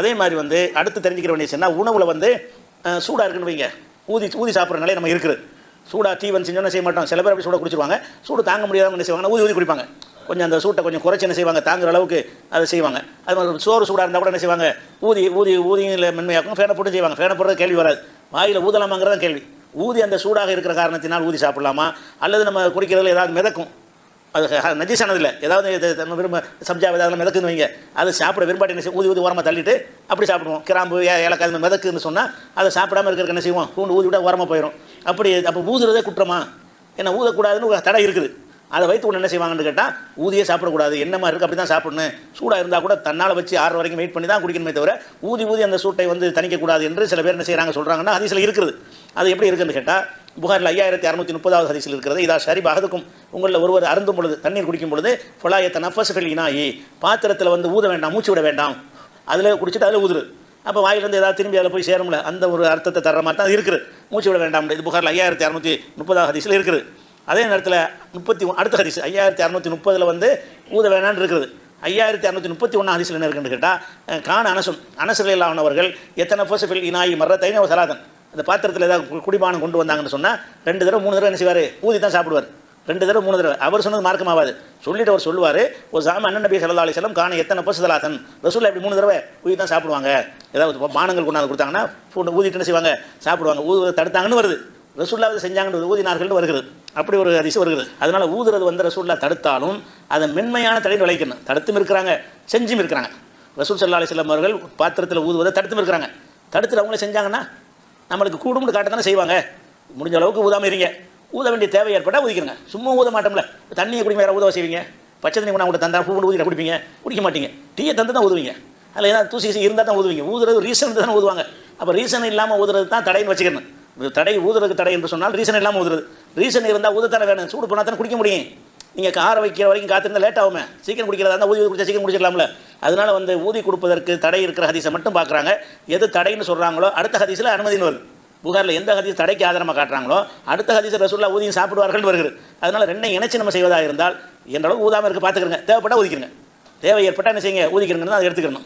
அதே மாதிரி வந்து அடுத்து தெரிஞ்சுக்கிற வேண்டிய விஷயம்னா உணவில் வந்து சூடாக இருக்குன்னு வைங்க, ஊதி ஊதி சாப்பிட்ற நிலை நம்ம இருக்குது. சூடாக டீ வந்து செஞ்சோன்னா செய்ய மாட்டோம். சில பேர் அப்படி சூடாக குடிச்சிருவாங்க. சூடு தாங்க முடியாதவங்க என்ன செய்வாங்கன்னா ஊதி ஊதி குடிப்பாங்க. கொஞ்சம் அந்த சூட்டை கொஞ்சம் குறைச்சி என்ன செய்வாங்க, தாங்குற அளவுக்கு அதை செய்வாங்க. அது மாதிரி சோறு சூடாக இருந்தால் கூட என்ன செய்வாங்க, ஊதி ஊதி ஊதியில் மென்மையாக்கும். ஃபேனை போட்டு செய்வாங்க. ஃபேனை போடுறது கேள்வி வராது, வாயில் ஊதலாமாங்கிறதான் கேள்வி. ஊதி அந்த சூடாக இருக்கிற காரணத்தினால் ஊதி சாப்பிடலாமா, அல்லது நம்ம குடிக்கிறதுல ஏதாவது மிதக்கும், அது நஜீஸானதில்லை, ஏதாவது நம்ம விரும்ப சப்ஜா ஏதாவது மிதக்குன்னு வைங்க, அது சாப்பிட விரும்பாட்டி என்ன செய்யும், ஊதி ஊதி ஓரமாக தள்ளிட்டு அப்படி சாப்பிடுவோம். கிராம்பு ஏலக்காய் அது மிதக்குன்னு சொன்னால் அதை சாப்பிடாமல் இருக்கிறதுக்கு என்ன செய்வோம், பூண்டு ஊதி விட்டால் ஓரமாக போயிடும். அப்போ ஊதுறதே குற்றமா, ஏன்னா ஊதக்கூடாதுன்னு தடை இருக்குது. அதை வைத்து ஒன்று என்ன செய்வாங்கன்னு கேட்டால் ஊதியே சாப்பிடக்கூடாது, என்னமா இருக்குது அப்படி தான் சாப்பிடணும். சூடாக இருந்தால் கூட தன்னால் வச்சு 6 வரைக்கும் வெயிட் பண்ணி தான் குடிக்கணுமே தவிர ஊதி ஊதி அந்த சூட்டை வந்து தணிக்கக்கூடாது என்று சில பேர் என்ன செய்கிறாங்க சொல்கிறாங்கன்னா ஹதீஸில் இருக்குது. அது எப்படி இருக்குன்னு கேட்டால் புகாரில் 5630வது ஹதீஸில் இருக்கிறது. இதா ஷரிப அஹதுக்கும், உங்களில் ஒருவர் அருந்தும் பொழுது, தண்ணீர் குடிக்கும் பொழுது, ஃபலாயத்த நஃபஸ் ஃபில் இனாயி, பாத்திரத்தில் வந்து ஊத வேண்டாம், மூச்சு விட வேண்டாம், அதில் குடிச்சிட்டு அதில் ஊதுரு. அப்போ வாயிலிருந்து ஏதாவது திரும்பி அதில் போய் சேரும்ல, அந்த ஒரு அர்த்தத்தை தர்ற மாதிரி தான் இருக்குது. மூச்சு விட வேண்டாம். இது புகாரில் 5630வது ஹதீஸில் இருக்குது. அதே நேரத்தில் அடுத்த ஹதீஸ் 5630 வந்து ஊத வேணான்னு இருக்குது. 5631 ஹதீஸில் என்ன இருக்குன்னு கேட்டால் கான அனசுல ஆனவர்கள் எத்தனை ஃபோசஃபில் இனாயி மர்ரத்தைன ஒரு சலாதன், அந்த பாத்திரத்தில் ஏதாவது குடிபானம் கொண்டு வந்தாங்கன்னு சொன்னால் 2 தடவை 3 தடவை என்ன செய்வார், ஊதி தான் சாப்பிடுவார். 2 தடவை 3 தடவை. அவர் சொன்னது மார்க்கமாகாது. சொல்லிட்டு அவர் சொல்லுவார், ஒரு சாம அண்ணன் நபி ஸல்லல்லாஹு அலைஹி வஸல்லம் கான எத்தனை ஃபோசலாதன், ரசூலுல்லாஹ் இப்படி 3 தடவை ஊதி தான் சாப்பிடுவாங்க. ஏதாவது பானங்கள் கொண்டாந்து கொடுத்தாங்கன்னா ஊதிட்டு என்ன செய்வாங்க, சாப்பிடுவாங்க. ஊதுவதை தடுத்தாங்கன்னு வருது, ரசூலுல்லாஹ் செஞ்சாங்கன்னு ஊதினார்கள்னு வருகிறது. அப்படி ஒரு ஹதீஸ் வருகிறது. அதனால் ஊதுறது வந்து ரசூலுல்லாஹ் தடுத்தாலும் அதை மென்மையான தடையில் விளைக்கணும். தடுத்தும் இருக்கிறாங்க, செஞ்சும் இருக்கிறாங்க. ரசூல் ஸல்லல்லாஹு அலைஹி வஸல்லம் அவர்கள் பாத்திரத்தில் ஊதுவதை தடுத்தும் இருக்கிறாங்க. தடுத்துட்டு அவங்களே செஞ்சாங்கன்னா நம்மளுக்கு கூடும்னு காட்ட தானே செய்வாங்க. முடிஞ்ச அளவுக்கு ஊதாமல் இருங்க. ஊத வேண்டிய தேவை ஏற்பட்டால் ஊதிக்கிறங்க. சும்மா ஊத மாட்டோம்ல. தண்ணியை குடிக்க வேறு ஊதவ செய்வீங்க, பச்சை தண்ணி கொண்டா கூட தந்தா பூ ஊதியில் குடிப்பீங்க, குடிக்க மாட்டீங்க. டீயை தந்து தான் ஊதுவீங்க. அதில் ஏதாவது தூசி இருந்தால் தான் ஊதுவீங்க. ஊதுறது ரீசன் தானே ஊதுவாங்க. அப்போ ரீசன் இல்லாமல் ஊதுறது தான் தடைன்னு வச்சுக்கணும். தடை ஊதுறதுக்கு தடை என்று சொன்னால் ரீசன் இல்லாமல் ஊதுறது. ரீசன் இருந்தால் ஊதத்தர வேணும். சூடு போனால் தானே குடிக்க முடியும். நீங்கள் கார வைக்கிற வரைக்கும் காத்திருந்தால் லேட் ஆகுமே. சீக்கிரம் குடிக்கிறதா இருந்தால் ஊதி குடிச்சா சீக்கிரம் குடிச்சிடலாம்ல. அதனால் வந்து ஊதி கொடுப்பதற்கு தடை இருக்கிற ஹதீஸை மட்டும் பார்க்குறாங்க. எது தடைன்னு சொல்கிறாங்களோ அடுத்த ஹதீஸில் அனுமதின்னு வருது. புகாரில் எந்த ஹதீஸ் தடைக்கு ஆதாரமாக காட்டுறாங்களோ அடுத்த ஹதீஸ் ரசூலுல்லாஹ் ஊதியும் சாப்பிடுவார்கள் வருகிறது. அதனால் ரெண்டையும் இணைச்சி நம்ம செய்வதாக இருந்தால் எந்த அளவுக்கு ஊதாமல் இருக்க பார்த்துக்கிறங்க. தேவைப்பட்டால் ஊதிக்கிறங்க, தேவை ஏற்பட்டால் என்ன செய்யுங்க ஊதிக்கிறங்கன்னு அதை எடுத்துக்கணும்.